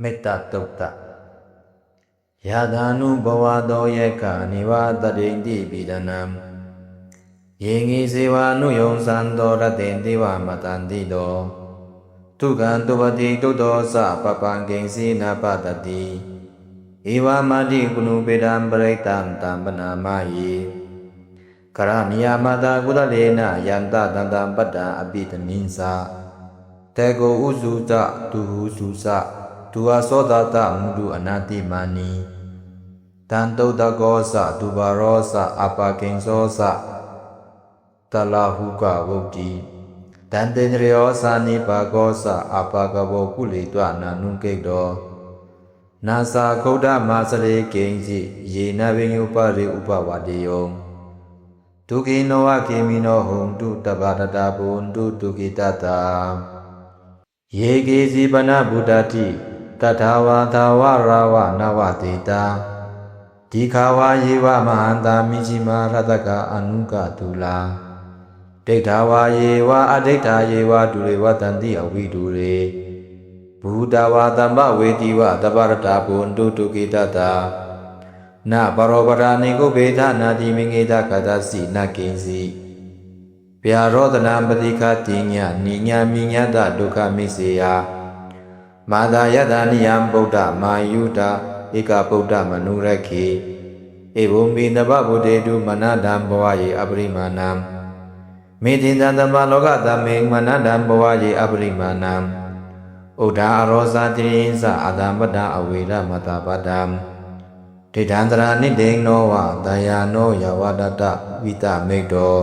မေတ္တာတုတ်တယထာနုဘဝသောယက္ခနိဝတတိန်တိပိဒနံယေငိစေဝနုယုံသံသောရတေတိဝမတန္တိတောဒုက္ခံတုပတိတုတ္တောသပပံကိဉ္စီနပတတိဧဝမတိကုဏုပေတံပရိတံတံပနာမဟိကရဏီယမတာကုသလေနယန္တတန္တံပတ္တံအပိတနိသတေကိုဥစုတတုဟုစုစဒုဝသောတတမုဒုအနာတိမာနီတန်တုတ်တကောသဒုဘာရောသအပကိဉ္စောသတလဟုကဝုတ်တိတန်တေန္ဒရောသနိပါကောသအပကဘောကုလေတွနာနုကိတောနာသာဂௌဒမစရေကိဉ္စီယေနဝိညုပရိဥပဝတိယောဒုက္ခိနောဝကေမိနောဟုံတုတဗ္ဗတတာဘုံတုဒုက္ခိတတယေကေစီပနဗုဒ္ဓတိတထာဝါသာဝရာဝနဝတေတာဒီခာဝါယေဝမဟန္တာမိရှိမာရတကအနုကတူလာဒိဋ္ဌာဝါယေဝအဒိဋ္ဌာယေဝဒုရေဝတန္တိအဝိဒုရေဘူတဝါသမ္ပဝေတိဝတပရတာဘုံတုဒုက္ခိတတနပရောပရာနိကုဘေဒနာတိမင်္ဂေတကတစီနကိဉ္စီဗျာရောဒနာပတိခတိညာနိညာမိညာတဒုက္ခမိစေယမာသာယတနိယံဗုဒ္ဓမာယုတာဧကဗုဒ္ဓမနုရခေဧဝံမိနဘဗုဒေတုမနဒံဘဝယေအပရိမာဏံမေတိတံတမလောကတမေမနဒံဘဝယေအပရိမာဏံဥဒ္ဓအရောဇာတိရိသအာတမတ္တအဝေရမတပတ္တံဒေဒန္တရာနိဒေနောဝတယာနောယဝဒတဝိတမိတ်တော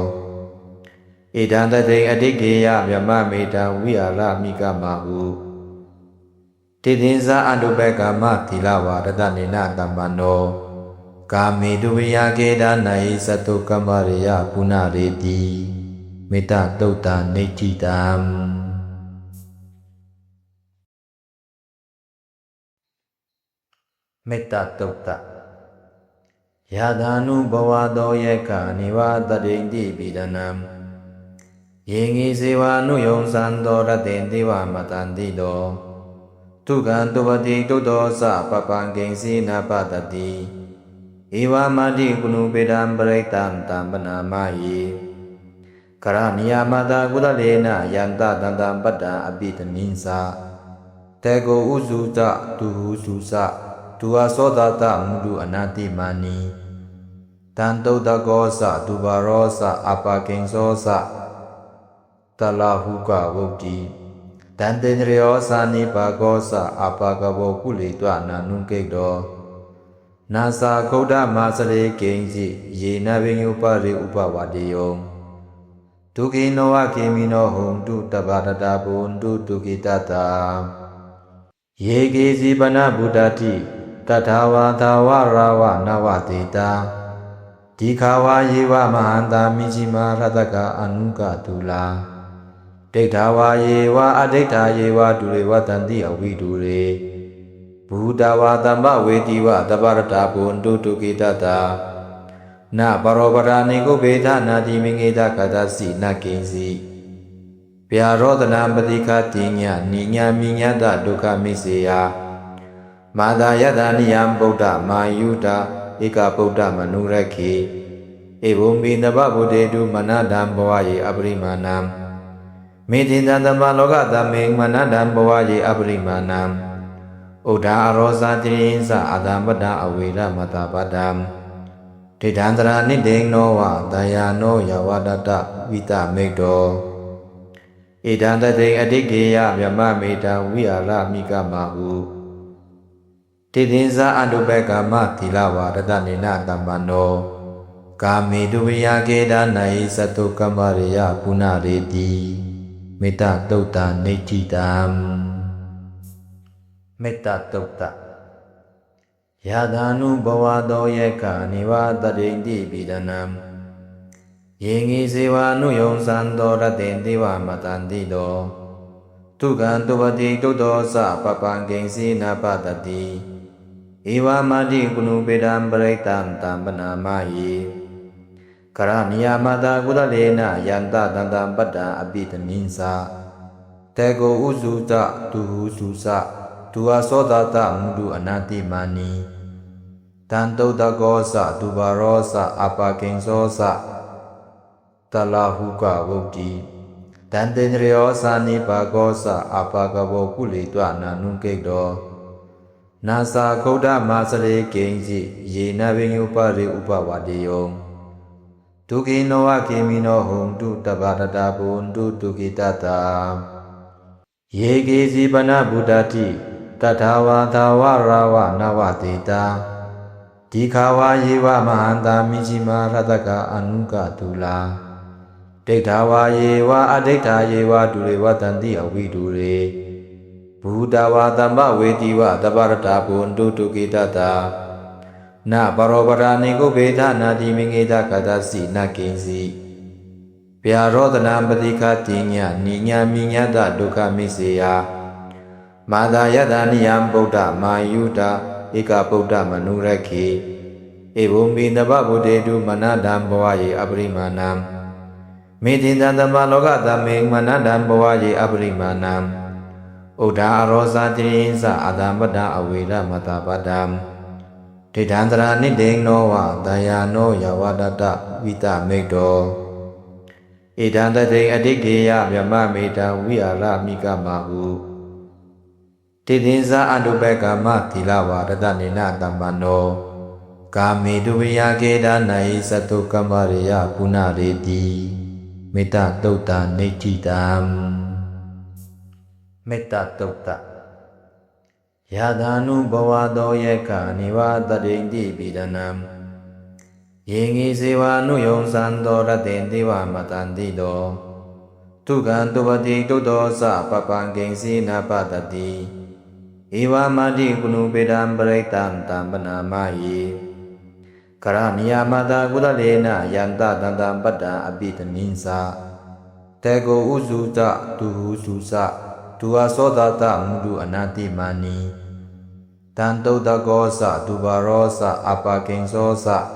ဣဒံတတိအတိကေယမြမမေတံဝိဟာရမိကမဟုတိသင်္ဇာအတုပကမသီလဝါရတနေနတမ္ပနောကာမေတုဝိယကေဒနာဟိသတုကမ္မရိယပုဏ္ဏရေတိမေတ္တတုတ်တနေတိတံမေတ္တတုတ်တယထာနုဘဝသောယက္ခနိဝတတိန်တိပိဒနံယေငိစေဝနုယုံသံသောရတေတိဝမတန္တိတောဒုက္ခံတုပတိတုတ္တောသပပံကိဉ္စီနပတတိဧဝမတိကုဏုပေတံပရိတံတံပနာမဟိကရဏီယမတာကုသလေနယန္တတန္တံပတ္တံအပိတနိသတေကိုဥစုတတုဟုစုစဒုဝသောတတမုဒုအနာတိမာနီတန်တုတ်တကောသဒုဘာရောသအပကိဉ္စောသတလဟုကဝုတ်တိတန်တေန္ဒရောသနိပါကောသအပကဘောကုလေတွနာနုကိတောနာသာဂௌဒမစရေကိဉ္စီယေနဝိညုပရိဥပဝတိယောဒုက္ခိနောဝကေမိနောဟုံတုတဗ္ဗတတာဘုံတုဒုက္ခိတတယေကေစီပနဗုဒ္ဓတိတထာဝါသာဝရာဝနဝတေတာဒီခာဝါယေဝမဟန္တာမိရှိမာရတကအနုကတူလာဒိဋ္ဌာဝါယေဝအဒိဋ္ဌာယေဝဒုရေဝတန္တိအဝိဒုရေဘူတဝါသမ္ပဝေတိဝတပရတာဘုံတုဒုက္ခိတတနပရောပရာနိကုဘေဒနာတိမင်္ဂေတကတစီနကိဉ္စီဗျာရောဒနာပတိခတိညာနိညာမိညာတဒုက္ခမိစေယမာသာယတနိယံဗုဒ္ဓမာယုတာဧကဗုဒ္ဓမနုရခေဧဝံမိနဘဗုဒေတုမနဒံဘဝယေအပရိမာဏံမေတိတံတမလောကတမေမနဒံဘဝယေအပရိမာဏံဥဒ္ဓအရောဇာတိရိသအာတမတ္တအဝေရမတပတ္တံဒေဒန္တရာနိဒေနောဝတယာနောယဝဒတဝိတမိတ်တောဣဒံတတိအတိကေယမြမမေတံဝိဟာရမိကမဟုတိသင်္ဇာအတုပကမသီလဝါရတနေနတမ္ပနောကာမေတုဝိယကေဒနာဟိသတုကမ္မရိယပုဏ္ဏရေတိမေတ္တတုတ်တနေတိတံမေတ္တတုတ်တယထာနုဘဝသောယက္ခနိဝတတိန်တိပိဒနံယေငိစေဝနုယုံသံသောရတေတိဝမတန္တိတောဒုက္ခံတုပတိတုတ္တောသပပံကိဉ္စီနပတတိဧဝမတိကုဏုပေတံပရိတံတံပနာမဟိကရဏီယမတာကုသလေနယန္တတန္တံပတ္တံအပိတနိသတေကိုဥစုတတုဟုစုစဒ Tua sodata mudu anati mani Tanto dagosa dubarosa apakingsosa Talahuka vukti Tantendriosa nipagosa apakavo kulitwa nanungekdo Nasa koda masare kenji Yena vinyupari upavadiyong Tukinowa kimino hundu tabadada bundu tukitata Yegi zibana buddhati Tatawa tawa rawa navatita Dikawa yewa mahanta mijima rataka anuka tula Dektawa yewa adekta yewa durewa tanti avidure Buddhawa tamba vediwa tabarata bundu tukitata Na parobara niku beda nadi mingita katasi nakinsi Pyarodana badika tinya ninya minyata dukkha miseya Mada yada niyam buddha mayuda eka buddha manuraki Ebumbi naba buddhedu manadam bawaye abrimanam Midindandama loka daming manadam bawaye abrimanam Uda arosa tirinsa adambada awira matapadam Tidandra niding nowa dayano yawadata vita megdo Idandate adikdeya vyama meta viara mika mahu Tidinsa adubeka matilawa dadanina tambano Kami duviya keda nai satu kamariya punareti Meta tauta netitam Meta tauta Yadanu bhavado yeka nivadadendi bidanam Yengi sewa nuyong sandora dendiwa matandido Tukan tuvati tudosa papangengsi napadati Iwa madi kunu bedam beraitam tambana mahi Karaniya mata kudalena yanta tantam pada abitaninsa Tego uzuta tuhu susa Tua sodata mudu anati mani Tanto dagosa dubarosa apakingsosa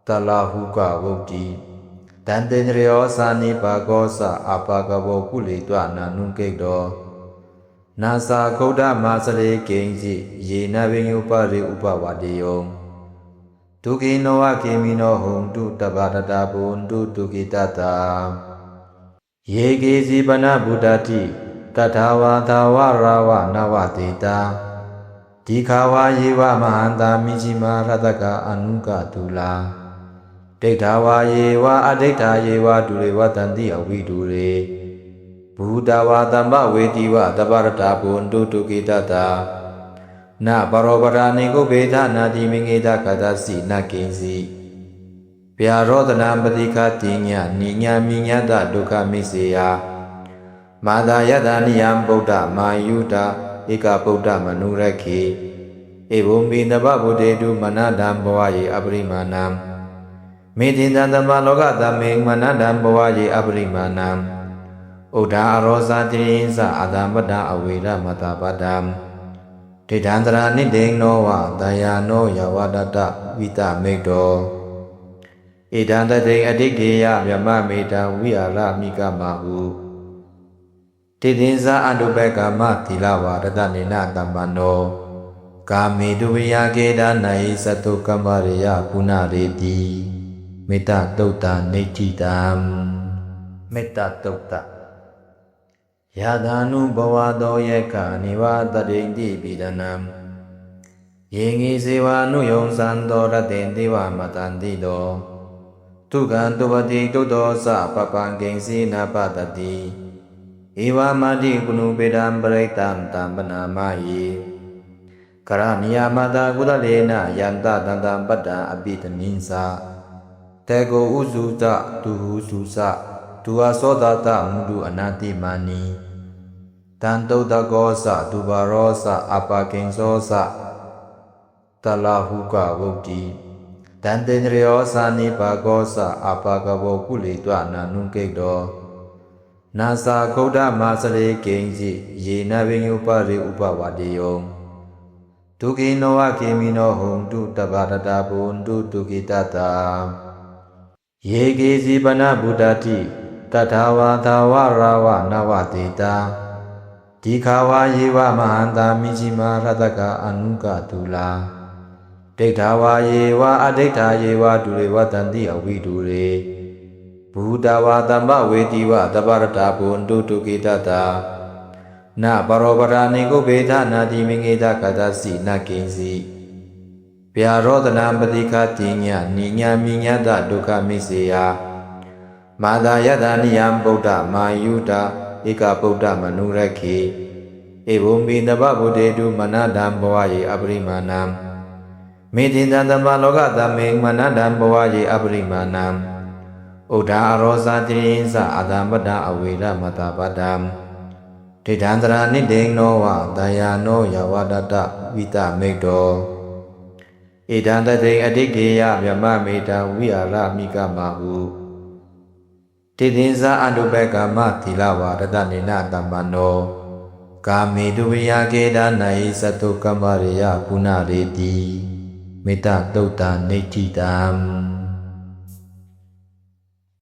Talahuka vukti Tantendriosa nipagosa apakavo kulitwa nanungekdo Nasa koda masare kenji Yena vinyupari upavadiyong Tukinowa kimino hundu tabadada bundu tukitata Yegi zibana buddhati Tatawa tawa rawa navatita Dikawa yewa mahanta mijima rataka anuka tula Dektawa yewa adekta yewa durewa tanti avidure Buddhawa tamba vediwa tabarata bundu tukitata Na parobara niku beda nadi mingita katasi nakinsi Pyarodana badika tinya ninya minyata dukkha miseya Mada yada niyam buddha mayuda eka buddha manuraki Ebumbi naba buddhedu manadam bawaye abrimanam Midindandama loka daming manadam bawaye abrimanam Uda arosa tirinsa adambada awira matapadam Tidandra niding nowa dayano yawadata vita megdo Idandate adikdeya vyama meta viara mika mahu Tidinsa adubeka matilawa dadanina tambano Kami duviya keda nai satu kamariya punareti Meta tauta netitam Meta tauta Yadanu bhavado yeka nivadadendi bidanam Yengi sewa nuyong sandora dendiwa matandido Tukan tuvati tudosa papangengsi napadati Iwa madi kunu bedam beraitam tambana mahi Karaniya mata kudalena yanta tantam pada abitaninsa Tego uzuta tuhu susa Tua sodata mudu anati mani Tanto dagosa dubarosa apakingsosa Talahuka vukti Tantendriosa nipagosa apakavo kulitwa nanungekdo Nasa koda masare kenji Yena vinyupari upavadiyong Tukinowa kimino hundu tabadada bundu tukitata Yegi zibana buddhati Tatawa tawa rawa navatita ဒီခါဝါယေဝမဟန္တာမိจิမာရတကအနုကတူလာဒိဋ္ဌာဝါယေဝအဒိဋ္ဌာယေဝဒုရေဝတန္တိအဝိဒုရေဘူတဝါသမ္ပဝေတိဝတပရတာဘုံတုတုကိတတာနပရောပရာနိကုဘေဒနာတိမင်္ဂေတကတစီနကိဉ္စီဗျာရောဒနာပတိခတိညာနိညာမိညာတဒုက္ခမိစေယမာသာယတနိယံဗုဒ္ဓမာယုတာဧကဗုဒ္ဓမနုရခေဧဝံမိတပဗုဒေတုမနတံဘဝယေအပရိမာဏံမေတင်တံသမလောကသမေမနတံဘဝယေအပရိမာဏံဥဒ္ဓအရောဇာတိရိသအာတမတအဝေရမတပတံဒိဋ္ဌံတရာနိတေနောဝတယာနောယဝတတဝိတမိတ်တောဣဒံတတိအဋိဋ္ဌေယမြမမေတံဝိအာရမိကမဟုတိသင်္ဇာအတုပကမသီလဝါဒတနေနတမ္ပနောကာမေတုဝိယကေဒနာယိသတုကမ္မရိယကုဏရေတိမေတ္တတုတ်တနိဋ္ဌိတံ